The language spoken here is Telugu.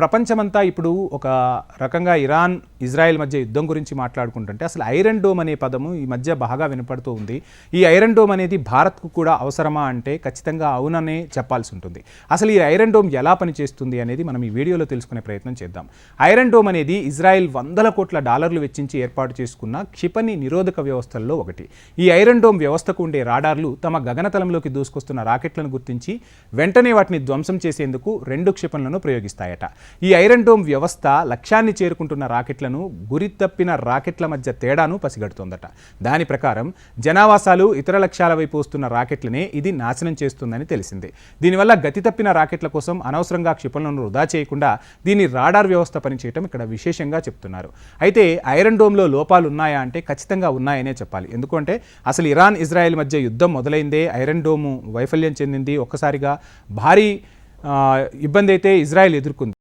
ప్రపంచమంతా ఇప్పుడు ఒక రకంగా ఇరాన్ ఇజ్రాయెల్ మధ్య యుద్ధం గురించి మాట్లాడుకుంటుంటే అసలు ఐరన్ డోమ్ అనే పదము ఈ మధ్య బాగా వినపడుతూ ఉంది. ఈ ఐరన్ డోమ్ అనేది భారత్కు కూడా అవసరమా అంటే ఖచ్చితంగా అవుననే చెప్పాల్సి ఉంటుంది. అసలు ఈ ఐరన్ డోమ్ ఎలా పనిచేస్తుంది అనేది మనం ఈ వీడియోలో తెలుసుకునే ప్రయత్నం చేద్దాం. ఐరన్ డోమ్ అనేది ఇజ్రాయెల్ $100 కోట్ల వెచ్చించి ఏర్పాటు చేసుకున్న క్షిపణి నిరోధక వ్యవస్థల్లో ఒకటి. ఈ ఐరన్ డోమ్ వ్యవస్థకు ఉండే రాడార్లు తమ గగనతలంలోకి దూసుకొస్తున్న రాకెట్లను గుర్తించి వెంటనే వాటిని ధ్వంసం చేసేందుకు 2 క్షిపణులను ప్రయోగిస్తాయట. ఈ ఐరన్ డోమ్ వ్యవస్థ లక్ష్యాన్ని చేరుకుంటున్న రాకెట్లను గురి తప్పిన రాకెట్ల మధ్య తేడాను పసిగడుతోందట. దాని ప్రకారం జనావాసాలు ఇతర లక్ష్యాల వైపు వస్తున్న రాకెట్లనే ఇది నాశనం చేస్తుందని తెలిసింది. దీనివల్ల గతి తప్పిన రాకెట్ల కోసం అనవసరంగా క్షిపణులను వృధా చేయకుండా దీని రాడార్ వ్యవస్థ పనిచేయటం ఇక్కడ విశేషంగా చెప్తున్నారు. అయితే ఐరన్ డోమ్లో లోపాలు ఉన్నాయా అంటే ఖచ్చితంగా ఉన్నాయనే చెప్పాలి. ఎందుకంటే అసలు ఇరాన్ ఇజ్రాయెల్ మధ్య యుద్ధం మొదలైందే ఐరన్ డోము వైఫల్యం చెందింది. ఒక్కసారిగా భారీ ఇబ్బంది అయితే ఇజ్రాయెల్ ఎదుర్కొంది.